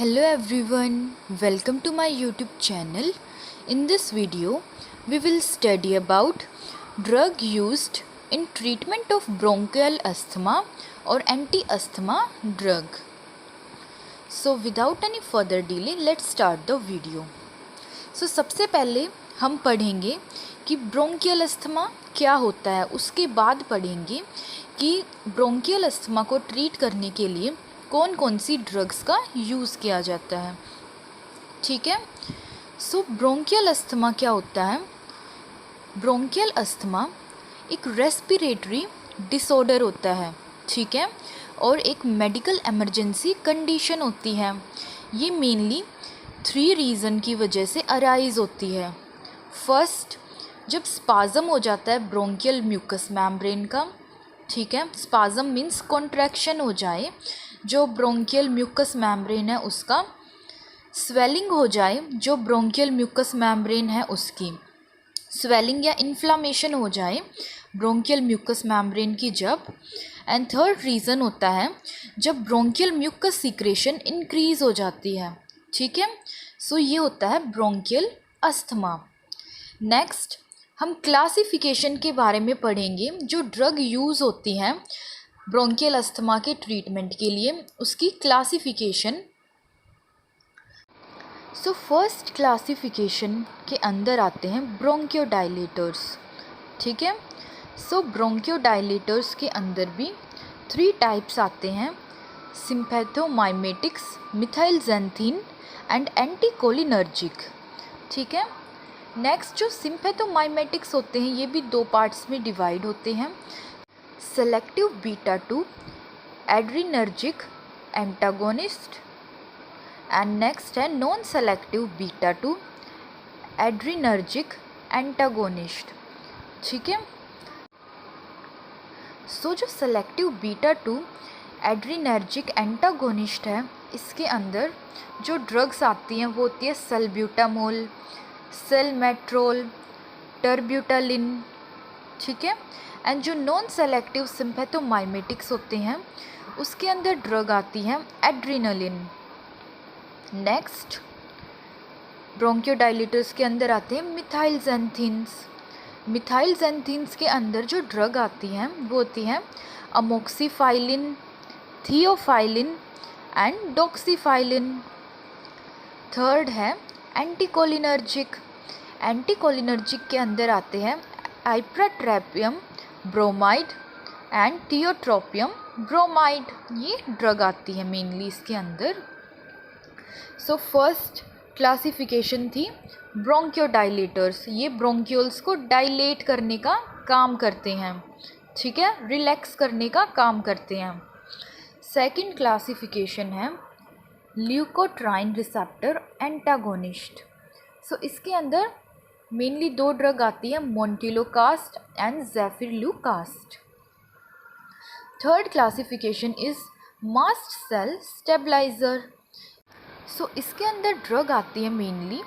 Hello everyone, welcome to my YouTube channel. In this video, we will study about drug used in treatment of bronchial asthma or anti-asthma drug. So without any further delay, let's start the video. So सबसे पहले हम पढ़ेंगे कि bronchial asthma क्या होता है, उसके बाद पढ़ेंगे कि ब्रोंकियल अस्थमा को ट्रीट करने के लिए कौन कौन सी ड्रग्स का यूज़ किया जाता है। ठीक है। सो ब्रोंकियल अस्थमा क्या होता है? ब्रोंकियल अस्थमा एक रेस्पिरेटरी डिसऑर्डर होता है, ठीक है, और एक मेडिकल इमरजेंसी कंडीशन होती है। ये मेनली 3 रीज़न की वजह से अराइज होती है। फर्स्ट, जब स्पाज़म हो जाता है ब्रोंकियल म्यूकस मेम्ब्रेन का, ठीक है, स्पाज़म मीन्स कॉन्ट्रैक्शन हो जाए, जो ब्रोंकियल म्यूकस मेम्ब्रेन है उसका स्वेलिंग हो जाए, जो ब्रोंकियल म्यूकस मेम्ब्रेन है उसकी स्वेलिंग या इन्फ्लामेशन हो जाए ब्रोंकियल म्यूकस मेम्ब्रेन की जब। एंड थर्ड रीज़न होता है जब ब्रोंकियल म्यूकस सीक्रेशन इंक्रीज़ हो जाती है, ठीक है। सो ये होता है ब्रोंकियल अस्थमा। नेक्स्ट हम क्लासिफिकेशन के बारे में पढ़ेंगे, जो ड्रग यूज़ होती हैं ब्रोंकियल अस्थमा के ट्रीटमेंट के लिए, उसकी क्लासिफिकेशन। सो फर्स्ट क्लासिफिकेशन के अंदर आते हैं ब्रोंकियोडाइलेटर्स, ठीक है। सो ब्रोंकियोडाइलेटर्स के अंदर भी 3 टाइप्स आते हैं, सिम्पैथोमाइमेटिक्स, मिथाइलजेंथीन एंड एंटीकोलिनर्जिक, ठीक है। नेक्स्ट जो सिम्पैथोमाइमेटिक्स होते हैं ये भी 2 पार्ट्स में डिवाइड होते हैं, selective beta 2 adrenergic antagonist and next है non selective beta 2 adrenergic antagonist, ठीक है। सो जो सेलेक्टिव बीटा 2 एड्रीनर्जिक एंटागोनिस्ट है, इसके अंदर जो ड्रग्स आती हैं वो होती है सल्ब्यूटामोल, सेलमेट्रोल, टर्ब्यूटालिन, ठीक है। एंड जो नॉन सेलेक्टिव सिम्पैथोमाइमेटिक्स होते हैं उसके अंदर ड्रग आती है एड्रेनालिन। नेक्स्ट ब्रोंकियोडाइलेटर्स के अंदर आते हैं मिथाइलजेंथीन्स। मिथाइलजेंथीन्स के अंदर जो ड्रग आती हैं वो होती हैं अमोक्सिफाइलिन, थियोफाइलिन एंड डॉक्सीफाइलिन। थर्ड है एंटीकोलिनर्जिक। एंटीकोलिनर्जिक के अंदर आते हैं आइप्राट्रेपियम ब्रोमाइड एंड थियोट्रोपियम ब्रोमाइड, ये ड्रग आती है मेनली इसके अंदर। सो फर्स्ट क्लासिफिकेशन थी ब्रोंकियोडाइलेटर्स, ये ब्रोंक्यूल्स को डायलेट करने का काम करते हैं, ठीक है, रिलैक्स करने का काम करते हैं। सेकंड क्लासिफिकेशन है ल्यूकोट्राइन रिसेप्टर एंटागोनिस्ट। सो इसके अंदर मेनली 2 ड्रग आती है, montelukast and zafirlukast. Third classification is mast cell stabiliser. So इसके अंदर ड्रग आती है mainly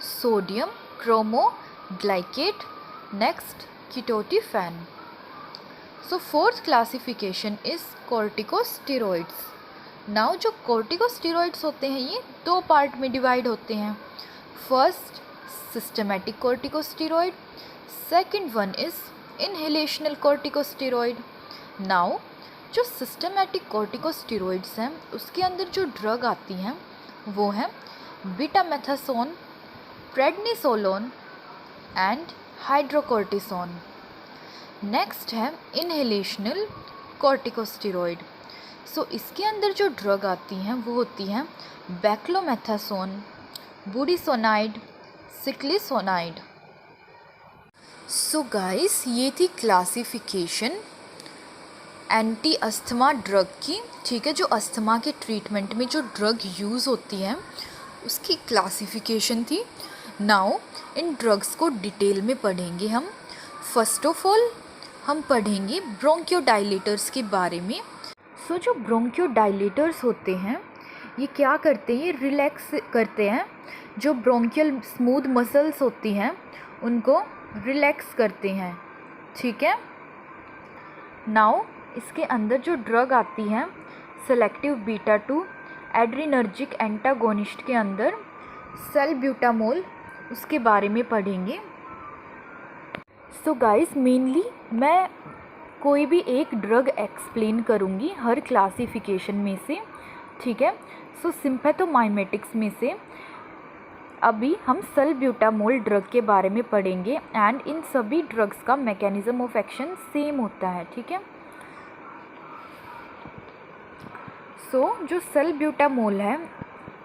sodium cromoglycate, next ketotifen. So fourth classification is corticosteroids. Now जो कॉर्टिकोस्टेरॉइड्स होते हैं ये 2 पार्ट में डिवाइड होते हैं, first systematic corticosteroid, second one is inhalational corticosteroid. Now जो सिस्टमैटिक कॉर्टिकोस्टेरॉइड्स हैं उसके अंदर जो ड्रग आती हैं वो हैं betamethasone, prednisolone and hydrocortisone. Next है इनहेलेशनल कॉर्टिकोस्टेरॉइड। सो इसके अंदर जो ड्रग आती हैं वो होती हैं बैक्लोमेथासोन, बुडिसोनाइड, सिक्लिसोनाइड। सो गाइस ये थी क्लासिफिकेशन एंटी अस्थमा ड्रग की, ठीक है, जो अस्थमा के ट्रीटमेंट में जो ड्रग यूज़ होती है उसकी क्लासिफिकेशन थी। नाउ इन ड्रग्स को डिटेल में पढ़ेंगे हम। फर्स्ट ऑफ ऑल हम पढ़ेंगे ब्रोंकियोडाइलेटर्स के बारे में। सो जो ब्रोंकियोडाइलेटर्स होते हैं ये क्या करते हैं, ये रिलैक्स करते हैं, जो ब्रोंकियल स्मूथ मसल्स होती हैं उनको रिलैक्स करते हैं, ठीक है। नाउ इसके अंदर जो ड्रग आती हैं सेलेक्टिव बीटा 2 एड्रीनर्जिक एंटागोनिस्ट के अंदर सल्ब्यूटामोल, उसके बारे में पढ़ेंगे। सो गाइस, मेनली मैं कोई भी एक ड्रग एक्सप्लेन करूँगी हर क्लासिफिकेशन में से, ठीक है। सो सिम्पैथोमाइमेटिक्स में से अभी हम सल्ब्यूटामोल ड्रग के बारे में पढ़ेंगे एंड इन सभी ड्रग्स का मैकेनिज्म ऑफ एक्शन सेम होता है, ठीक है। सो जो सल्ब्यूटामोल है,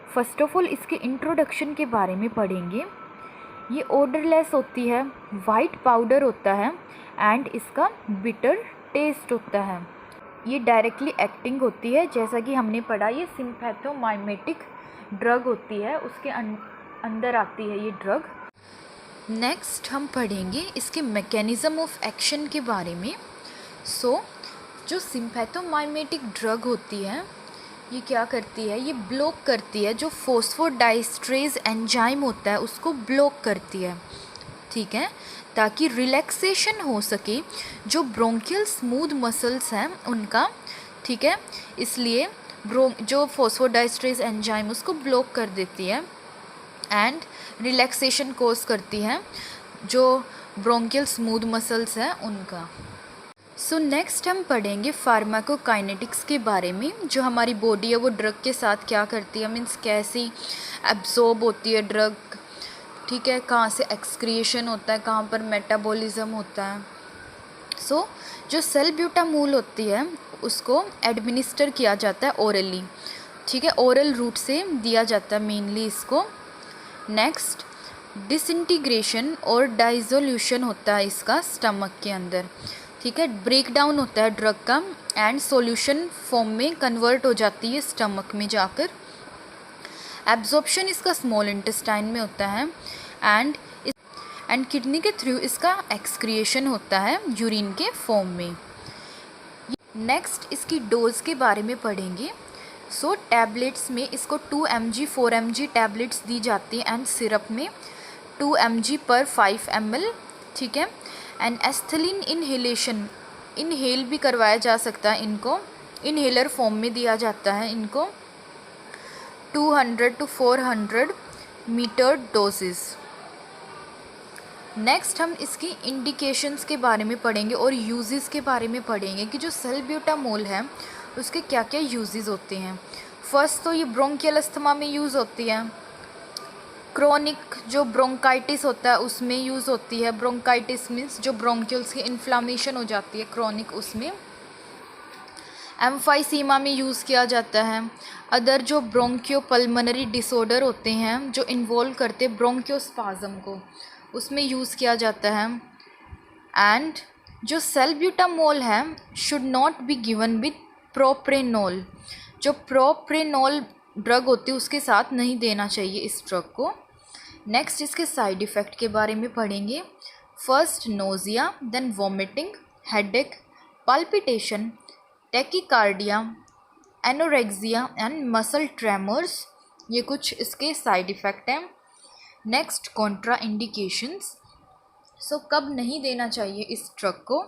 फर्स्ट ऑफ ऑल इसके इंट्रोडक्शन के बारे में पढ़ेंगे। ये ऑर्डरलेस होती है, वाइट पाउडर होता है एंड इसका बिटर टेस्ट होता है। ये डायरेक्टली एक्टिंग होती है, जैसा कि हमने पढ़ा ये सिम्पैथोमाइमेटिक ड्रग होती है, उसके अंदर आती है ये ड्रग। नेक्स्ट हम पढ़ेंगे इसके मैकेनिज़्म ऑफ एक्शन के बारे में। सो जो सिम्पैथोमाइमेटिक ड्रग होती है ये क्या करती है, ये ब्लॉक करती है, जो फॉस्फोडाइस्ट्रेज एंजाइम होता है उसको ब्लॉक करती है, ठीक है, ताकि रिलैक्सेशन हो सके जो ब्रोंकियल स्मूथ मसल्स हैं उनका, ठीक है। इसलिए जो फॉस्फोडाइस्ट्रेज एंजाइम उसको ब्लॉक कर देती है एंड रिलैक्सेशन कोज करती है जो ब्रोंकियल स्मूथ मसल्स हैं उनका। सो नेक्स्ट हम पढ़ेंगे फार्माकोकाइनेटिक्स के बारे में, जो हमारी बॉडी है वो ड्रग के साथ क्या करती है, मीन्स कैसी एब्जॉर्ब होती है ड्रग, ठीक है, कहाँ से एक्सक्रिएशन होता है, कहाँ पर मेटाबॉलिज्म होता है। सो जो सल्ब्यूटामोल होती है उसको एडमिनिस्टर किया जाता है ओरली, ठीक है, ओरल रूट से दिया जाता है मेनली इसको। नेक्स्ट डिसइंटीग्रेशन और डाइसोल्यूशन होता है इसका स्टमक के अंदर, ठीक है, ब्रेक डाउन होता है ड्रग का एंड सॉल्यूशन फॉर्म में कन्वर्ट हो जाती है स्टमक में जाकर। एब्जॉर्प्शन इसका स्मॉल इंटेस्टाइन में होता है एंड किडनी के थ्रू इसका एक्सक्रिएशन होता है यूरिन के फॉर्म में। नेक्स्ट इसकी डोज के बारे में पढ़ेंगे। सो टैबलेट्स में इसको 2 mg 4 mg टैबलेट्स दी जाती है एंड सिरप में 2 mg पर 5 ml, ठीक है। एंड एस्थलीन इनहेलेशन, इनहेल भी करवाया जा सकता है, इनको इनहेलर फॉर्म में दिया जाता है इनको 200 to 400 मीटर डोजेस। नेक्स्ट हम इसकी इंडिकेशंस के बारे में पढ़ेंगे और यूजेस के बारे में पढ़ेंगे कि जो सल्ब्यूटामोल है उसके क्या क्या यूजेस होते हैं। फर्स्ट तो ये ब्रोंकियल अस्थमा में यूज़ होती है, क्रोनिक जो ब्रोंकाइटिस होता है उसमें यूज़ होती है, ब्रोंकाइटिस मीन्स जो ब्रोंकियल्स की इन्फ्लामेशन हो जाती है क्रोनिक, उसमें एम्फाइसीमा में यूज़ किया जाता है। अदर जो ब्रोंकियोपल्मोनरी डिसऑर्डर होते हैं जो इन्वॉल्व करते हैं ब्रोंकियोस्पाज्म को, उसमें यूज़ किया जाता है। एंड जो सल्ब्यूटामोल है should not be given with propranolol, जो प्रोप्रेनोल ड्रग होती है उसके साथ नहीं देना चाहिए इस ड्रग को। नेक्स्ट इसके साइड इफ़ेक्ट के बारे में पढ़ेंगे। First nausea, then vomiting, headache, palpitation, tachycardia, anorexia and muscle tremors, ये कुछ इसके साइड इफ़ेक्ट हैं। Next contraindications. सो कब नहीं देना चाहिए इस ड्रग को,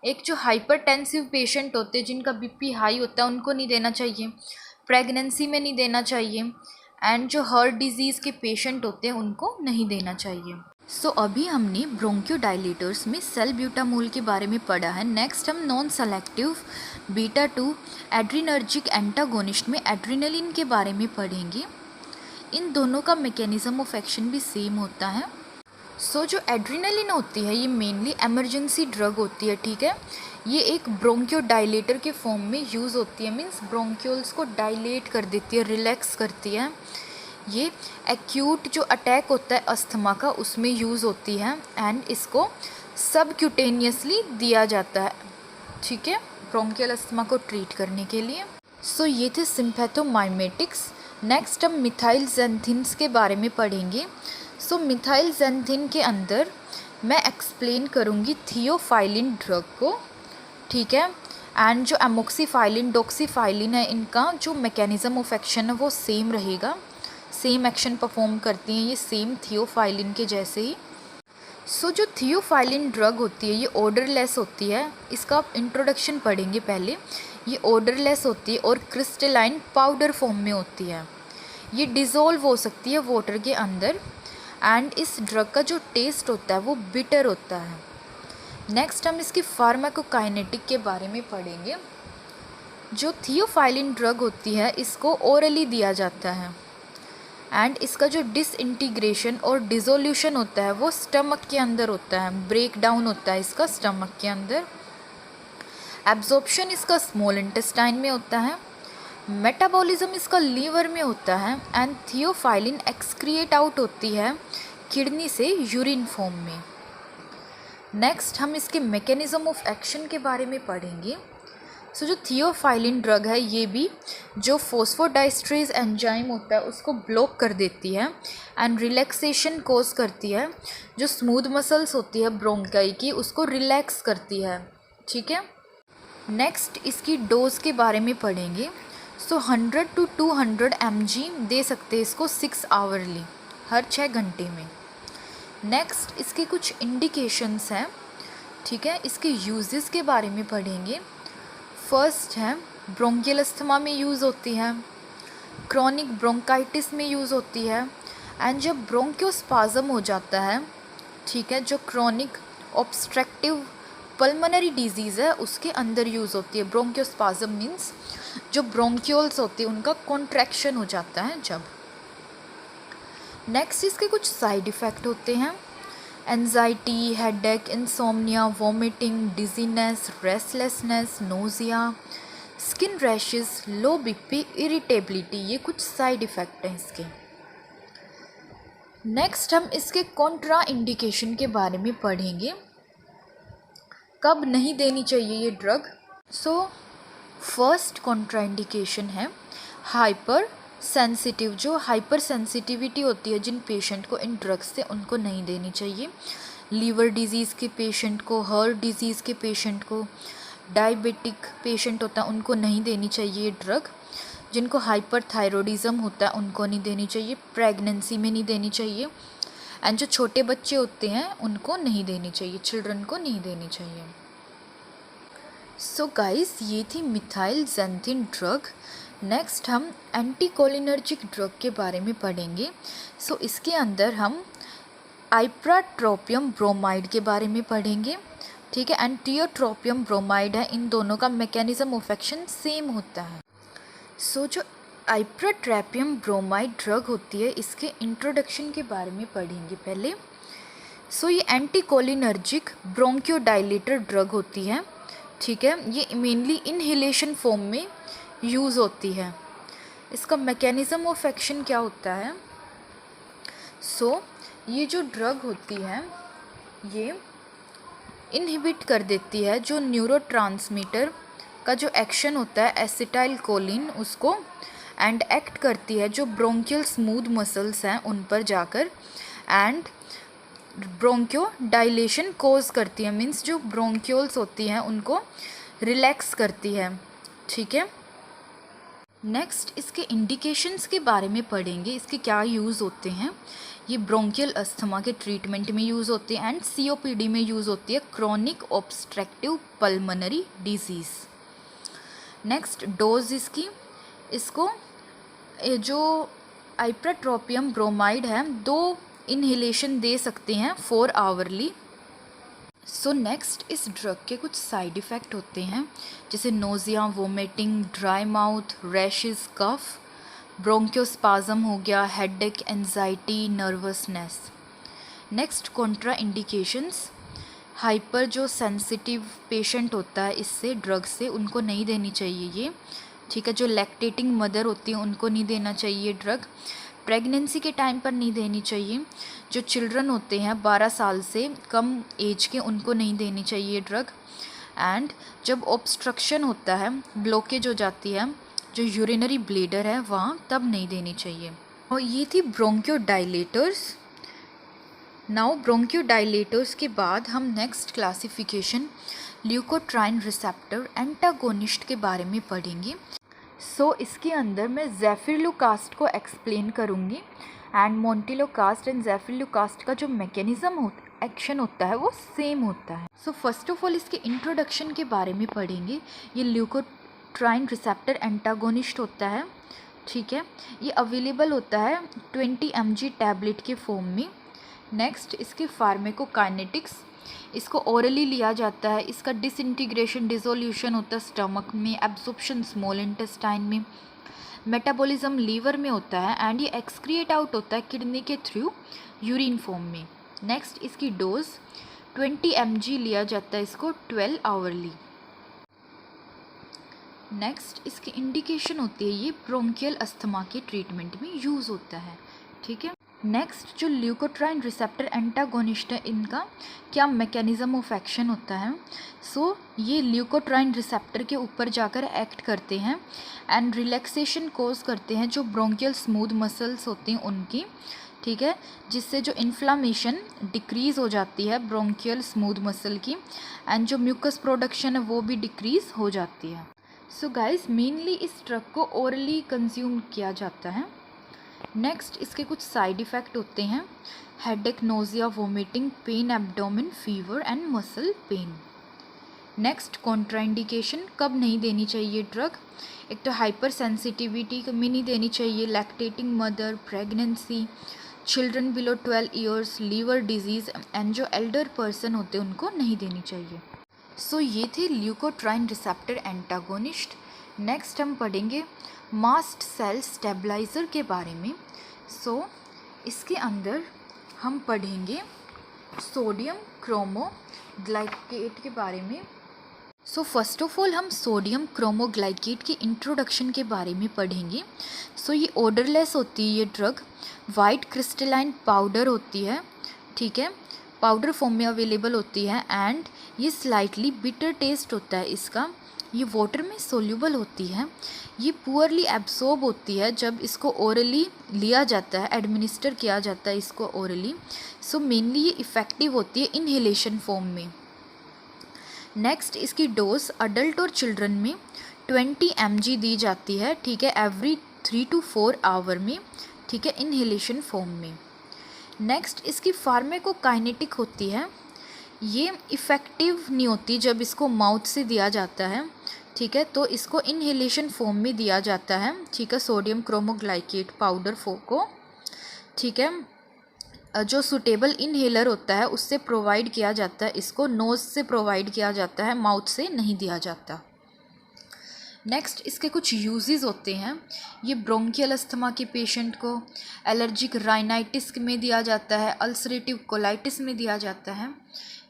एक जो हाइपरटेंसिव पेशेंट होते हैं जिनका बीपी हाई होता है उनको नहीं देना चाहिए, प्रेगनेंसी में नहीं देना चाहिए एंड जो हार्ट डिजीज़ के पेशेंट होते हैं उनको नहीं देना चाहिए। सो अभी हमने ब्रोंकियोडाइलेटर्स में सल्ब्यूटामोल के बारे में पढ़ा है। नेक्स्ट हम non selective beta 2 adrenergic antagonist में एड्रेनालिन के बारे में पढ़ेंगे। इन दोनों का मैकेनिज्म ऑफ एक्शन भी सेम होता है। सो जो एड्रेनालिन होती है ये मेनली इमरजेंसी ड्रग होती है, ठीक है। ये एक ब्रोंकियोडाइलेटर के फॉर्म में यूज़ होती है, मीन्स ब्रोंक्यूल्स को डायलेट कर देती है, रिलैक्स करती है। ये एक्यूट जो अटैक होता है अस्थमा का उसमें यूज़ होती है एंड इसको सबक्यूटेनियसली दिया जाता है, ठीक है, ब्रोंकियल अस्थमा को ट्रीट करने के लिए। सो ये थे सिम्पैथोमाइमेटिक्स। नेक्स्ट हम मिथाइलजेंथिन्स के बारे में पढ़ेंगे। सो मिथाइलजेंथिन के अंदर मैं एक्सप्लेन करूँगी थियोफाइलिन ड्रग को, ठीक है, एंड जो एमोक्सीफाइलिन, डॉक्सीफाइलिन है, इनका जो मैकेनिज्म ऑफ एक्शन है वो सेम रहेगा, सेम एक्शन परफॉर्म करती हैं ये सेम थियोफाइलिन के जैसे ही। सो जो थियोफाइलिन ड्रग होती है ये ऑर्डरलेस होती है, इसका आप इंट्रोडक्शन पढ़ेंगे पहले। ये ओडरलेस होती है और क्रिस्टलाइन पाउडर फॉर्म में होती है। ये डिज़ोल्व हो सकती है वाटर के अंदर एंड इस ड्रग का जो टेस्ट होता है वो बिटर होता है। नेक्स्ट हम इसकी फार्माकोकाइनेटिक के बारे में पढ़ेंगे। जो थियोफाइलिन ड्रग होती है इसको ओरली दिया जाता है एंड इसका जो डिसइंटीग्रेशन और डिसोल्यूशन होता है वो स्टमक के अंदर होता है, ब्रेक डाउन होता है इसका स्टमक के अंदर। एब्जॉर्प्शन इसका स्मॉल इंटेस्टाइन में होता है। मेटाबॉलिज्म इसका लीवर में होता है एंड थियोफाइलिन एक्सक्रिएट आउट होती है किडनी से यूरिन फॉर्म में। नेक्स्ट हम इसके मैकेनिज्म ऑफ एक्शन के बारे में पढ़ेंगे। सो जो थियोफाइलिन ड्रग है ये भी जो फॉस्फोडाइस्ट्रेज एंजाइम होता है उसको ब्लॉक कर देती है एंड रिलैक्सेशन कोज करती है। जो स्मूथ मसल्स होती है ब्रोंकाई की उसको रिलैक्स करती है। ठीक है, नेक्स्ट इसकी डोज के बारे में पढ़ेंगे। सो 100 to 200 mg दे सकते हैं इसको 6 आवरली, हर 6 घंटे में। नेक्स्ट इसके कुछ इंडिकेशंस हैं। ठीक है, इसके यूजेस के बारे में पढ़ेंगे। फर्स्ट है ब्रोंकियल अस्थमा में यूज़ होती है, क्रॉनिक ब्रोंकाइटिस में यूज़ होती है एंड जब ब्रोंकियोस्पाज्म हो जाता है, ठीक है, जो क्रॉनिक ऑब्स्ट्रक्टिव पल्मोनरी डिजीज़ है उसके अंदर यूज़ होती है। ब्रोंकियोस्पाज्म मीन्स जो ब्रोंक्यूल्स होती है उनका कॉन्ट्रैक्शन हो जाता है जब। नेक्स्ट इसके कुछ साइड इफ़ेक्ट होते हैं। Anxiety, headache, insomnia, vomiting, dizziness, restlessness, nausea, skin rashes, लो बीपी, इरिटेबिलिटी, ये कुछ साइड इफ़ेक्ट हैं इसके। नेक्स्ट हम इसके कॉन्ट्रा इंडिकेशन के बारे में पढ़ेंगे। कब नहीं देनी चाहिए ये drug. So first Contra indication है हाइपर सेंसिटिव। जो हाइपर सेंसिटिविटी होती है जिन पेशेंट को इन ड्रग्स से, उनको नहीं देनी चाहिए। लीवर डिजीज़ के पेशेंट को, हार्ट डिजीज़ के पेशेंट को, डायबिटिक पेशेंट होता है उनको नहीं देनी चाहिए ड्रग। जिनको हाइपर थायरॉइडिज्म होता है उनको नहीं देनी चाहिए। प्रेगनेंसी में नहीं देनी चाहिए एंड जो छोटे बच्चे होते हैं उनको नहीं देनी चाहिए, चिल्ड्रन को नहीं देनी चाहिए। सो गाइस, ये थी मिथाइल ज़ैंथिन ड्रग। नेक्स्ट हम एंटीकोलिनर्जिक ड्रग के बारे में पढ़ेंगे। सो इसके अंदर हम आइप्राट्रोपियम ब्रोमाइड के बारे में पढ़ेंगे। ठीक है, एंड टियोट्रोपियम ब्रोमाइड है, इन दोनों का मैकेनिज्म ऑफ एक्शन सेम होता है। सो जो आइप्राट्रोपियम ब्रोमाइड ड्रग होती है इसके इंट्रोडक्शन के बारे में पढ़ेंगे पहले। सो ये एंटीकोलिनर्जिक ब्रोंकियोडाइलेटर ड्रग होती है। ठीक है, ये मेनली इनहेलेशन फॉर्म में यूज़ होती है। इसका मैकेनिज़्म ऑफ एक्शन क्या होता है। सो ये जो ड्रग होती है ये इनहिबिट कर देती है जो न्यूरोट्रांसमीटर का जो एक्शन होता है एसिटाइल कोलिन उसको, एंड एक्ट करती है जो ब्रोंकियल स्मूथ मसल्स हैं उन पर जाकर एंड ब्रोंकियो डायलेशन कोज करती है। मीन्स जो ब्रोंक्यूल्स होती हैं उनको रिलैक्स करती है। ठीक है, नेक्स्ट इसके इंडिकेशंस के बारे में पढ़ेंगे। इसके क्या यूज़ होते हैं। ये ब्रोंकियल अस्थमा के ट्रीटमेंट में यूज़ होते हैं एंड COPD में यूज़ होती है, chronic obstructive pulmonary disease. Next dose इसको जो आइप्राट्रोपियम ब्रोमाइड है 2 इन्हेलेशन दे सकते हैं 4 आवरली। सो नेक्स्ट इस ड्रग के कुछ साइड इफ़ेक्ट होते हैं जैसे nausea, vomiting, dry mouth, rashes, cough, bronchospasm हो गया, headache, anxiety, nervousness. Next contraindications, hyper जो सेंसिटिव पेशेंट होता है इससे ड्रग से उनको नहीं देनी चाहिए ये। ठीक है, जो लैक्टेटिंग मदर होती है उनको नहीं देना चाहिए ड्रग। प्रेगनेंसी के टाइम पर नहीं देनी चाहिए। जो चिल्ड्रन होते हैं 12 साल से कम एज के उनको नहीं देनी चाहिए ड्रग। एंड जब ऑब्स्ट्रक्शन होता है, ब्लॉकेज हो जाती है जो यूरिनरी ब्लैडर है वहाँ, तब नहीं देनी चाहिए। और ये थी ब्रोंकियोडाइलेटर्स। नाउ ब्रोंकियोडाइलेटर्स के बाद हम next classification leukotriene receptor antagonist के बारे में पढ़ेंगे। सो इसके अंदर मैं ज़ेफिरलुकास्ट को एक्सप्लेन करूँगी एंड मोंटेलोकास्ट एंड ज़ेफिरलुकास्ट का जो मैकेनिज़्म एक्शन होता है वो सेम होता है। सो फर्स्ट ऑफ ऑल इसके इंट्रोडक्शन के बारे में पढ़ेंगे। ये ल्यूकोट्राइन रिसेप्टर एंटागोनिस्ट होता है, ठीक है। ये अवेलेबल होता है 20 mg टैबलेट के फॉर्म में। नेक्स्ट इसके फार्मेकोकाइनेटिक्स, इसको ओरली लिया जाता है, इसका डिसइंटीग्रेशन डिसोल्यूशन होता है स्टमक में, एब्जॉर्प्शन स्मॉल इंटेस्टाइन में, मेटाबॉलिज्म लीवर में होता है एंड ये एक्सक्रिएट आउट होता है किडनी के थ्रू यूरिन फॉर्म में। नेक्स्ट इसकी डोज 20 mg लिया जाता है इसको 12 आवरली। नेक्स्ट इसकी इंडिकेशन होती है, ये ब्रोंकियल अस्थमा के ट्रीटमेंट में यूज़ होता है, ठीक है। नेक्स्ट जो ल्यूकोट्राइन रिसेप्टर एंटागोनिस्ट है, इनका क्या मैकेनिज्म ऑफ एक्शन होता है। ये ल्यूकोट्राइन रिसेप्टर के ऊपर जाकर एक्ट करते हैं एंड रिलैक्सेशन कोज करते हैं जो ब्रोंकियल स्मूथ मसल्स होती हैं उनकी, ठीक है, जिससे जो इन्फ्लामेशन डिक्रीज़ हो जाती है ब्रोंकियल स्मूथ मसल की एंड जो म्यूकस प्रोडक्शन है वो भी डिक्रीज़ हो जाती है। सो गाइस मेनली इस ड्रग को ओरली कंज्यूम किया जाता है। नेक्स्ट इसके कुछ साइड इफ़ेक्ट होते हैं, headache, nausea, vomiting, pain, abdomen, fever and muscle pain. Next contraindication, कब नहीं देनी चाहिए ड्रग। एक तो हाइपर सेंसिटिविटी में नहीं देनी चाहिए, lactating mother, pregnancy, children below 12 years, liver disease and जो एल्डर पर्सन होते हैं उनको नहीं देनी चाहिए। ये थे ल्यूकोट्राइन रिसेप्टर एंटागोनिस्ट। नेक्स्ट हम पढ़ेंगे मास्ट सेल स्टेबलाइज़र के बारे में। इसके अंदर हम पढ़ेंगे सोडियम क्रोमोग्लाइकेट के बारे में। फर्स्ट ऑफ ऑल हम सोडियम क्रोमोग्लाइकेट की इंट्रोडक्शन के बारे में पढ़ेंगे। ये ओडरलेस होती है, ये ड्रग वाइट क्रिस्टलाइन पाउडर होती है, ठीक है, पाउडर फॉर्म में अवेलेबल होती है एंड ये स्लाइटली बिटर टेस्ट होता है इसका। ये वाटर में सोल्यूबल होती है, ये पुअरली एब्सॉर्ब होती है जब इसको ओरली लिया जाता है, एडमिनिस्टर किया जाता है इसको ओरली। मेनली ये इफ़ेक्टिव होती है इनहेलेशन फॉर्म में। नेक्स्ट इसकी डोज अडल्ट और चिल्ड्रन में 20 mg दी जाती है, ठीक है, एवरी 3 to 4 आवर में, ठीक है, इनहेलेशन फॉर्म में। नेक्स्ट इसकी फार्मेकोकाइनेटिक होती है, ये इफ़ेक्टिव नहीं होती जब इसको माउथ से दिया जाता है, ठीक है, तो इसको इनहेलेशन फॉर्म में दिया जाता है, ठीक है, सोडियम क्रोमोग्लाइकेट पाउडर को, ठीक है, जो सूटेबल इनहेलर होता है उससे प्रोवाइड किया जाता है, इसको नोज़ से प्रोवाइड किया जाता है, माउथ से नहीं दिया जाता। नेक्स्ट इसके कुछ यूजेस होते हैं, ये ब्रोंकियल अस्थमा के पेशेंट को, एलर्जिक राइनाइटिस में दिया जाता है, अल्सरेटिव कोलाइटिस में दिया जाता है।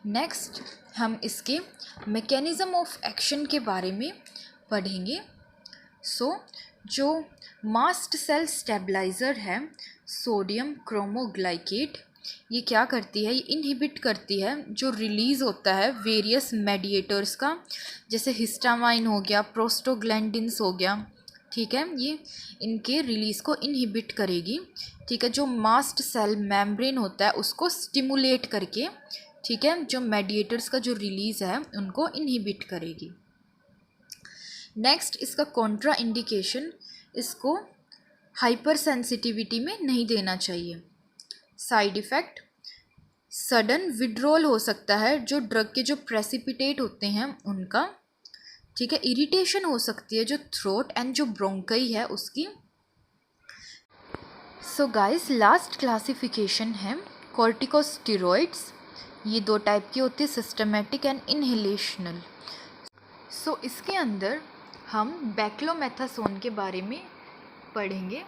नेक्स्ट हम इसके मैकेनिज़्म ऑफ एक्शन के बारे में पढ़ेंगे। जो मास्ट सेल स्टेबलाइज़र है सोडियम क्रोमोग्लाइकेट, ये क्या करती है, ये इनहिबिट करती है जो रिलीज़ होता है वेरियस मेडिएटर्स का, जैसे हिस्टामाइन हो गया, प्रोस्टोग्लैंडिन्स हो गया, ठीक है, ये इनके रिलीज़ को इनहिबिट करेगी, ठीक है, जो मास्ट सेल मेम्ब्रेन होता है उसको स्टिमुलेट करके, ठीक है, जो मेडिएटर्स का जो रिलीज़ है उनको इनहिबिट करेगी। नेक्स्ट इसका कॉन्ट्रा इंडिकेशन, इसको हाइपर सेंसिटिविटी में नहीं देना चाहिए। साइड इफ़ेक्ट, सडन विड्रॉल हो सकता है जो ड्रग के जो प्रेसिपिटेट होते हैं उनका, ठीक है, इरिटेशन हो सकती है जो थ्रोट एंड जो ब्रोंकाई है उसकी। गाइस लास्ट क्लासिफिकेशन है कॉर्टिकोस्टेरॉइड्स, ये 2 टाइप की होती है, सिस्टमेटिक एंड इनहेलेशनल। इसके अंदर हम बैक्लोमेथासोन के बारे में पढ़ेंगे।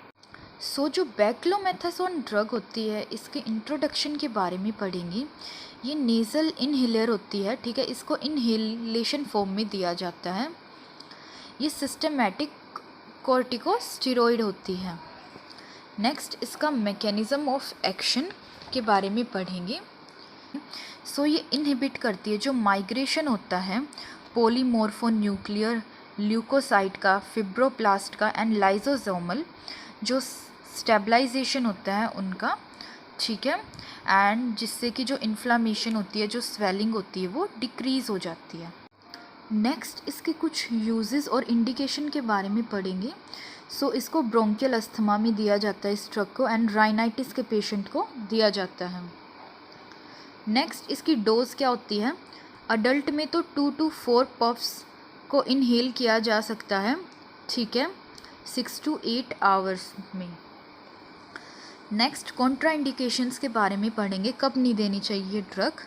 जो बैक्लोमेथासोन ड्रग होती है इसके इंट्रोडक्शन के बारे में पढ़ेंगे। ये नेज़ल इनहेलर होती है, ठीक है, इसको इनहेलेशन फॉर्म में दिया जाता है। ये सिस्टमेटिक कॉर्टिकोस्टेरॉइड होती है। नेक्स्ट इसका मैकेनिज़्म ऑफ एक्शन के बारे में पढ़ेंगे। ये इनहिबिट करती है जो माइग्रेशन होता है पॉलीमॉर्फोन्यूक्लियर ल्यूकोसाइट का, फिब्रोप्लास्ट का एंड लाइजोसोमल, जो स्टेबलाइजेशन होता है उनका, ठीक है, एंड जिससे कि जो इन्फ्लामेशन होती है, जो स्वेलिंग होती है वो डिक्रीज़ हो जाती है। नेक्स्ट इसके कुछ यूजेस और इंडिकेशन के बारे में पढ़ेंगे। इसको ब्रोंकियल अस्थमा में दिया जाता है इस ड्रग को एंड राइनाइटिस के पेशेंट को दिया जाता है। नेक्स्ट इसकी डोज क्या होती है, अडल्ट में तो 2 to 4 पफ्स को इनहेल किया जा सकता है, ठीक है, 6 to 8 आवर्स में। नेक्स्ट कॉन्ट्रा इंडिकेशंस के बारे में पढ़ेंगे, कब नहीं देनी चाहिए ड्रग।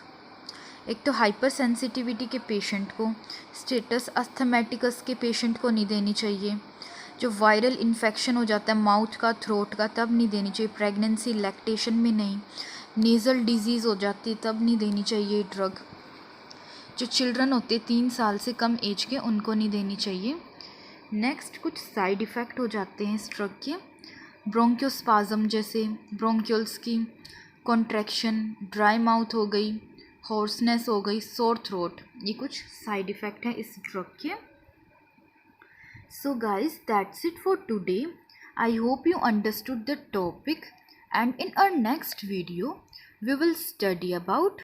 एक तो हाइपर सेंसिटिविटी के पेशेंट को, स्टेटस अस्थमेटिकस के पेशेंट को नहीं देनी चाहिए, जो वायरल इन्फेक्शन हो जाता है माउथ का, थ्रोट का, तब नहीं देनी चाहिए, प्रेगनेंसी लैक्टेशन में नहीं, नेज़ल डिजीज़ हो जाती है तब नहीं देनी चाहिए ड्रग, जो चिल्ड्रन होते 3 साल से कम एज के उनको नहीं देनी चाहिए। नेक्स्ट कुछ साइड इफ़ेक्ट हो जाते हैं इस ड्रग के, ब्रोंकियोस्पाज्म जैसे ब्रोंक्यूल्स की कॉन्ट्रैक्शन, ड्राई माउथ हो गई, हॉर्सनेस हो गई, सोर थ्रोट, ये कुछ साइड इफ़ेक्ट हैं इस ड्रग के। So guys that's it for today. I hope you understood the topic, and in our next video we will study about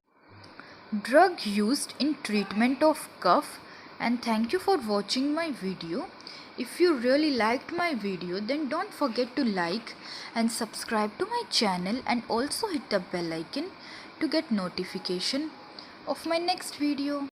drug used in treatment of cough. And thank you for watching my video. If you really liked my video, then don't forget to like and subscribe to my channel, and also hit the bell icon to get notification of my next video.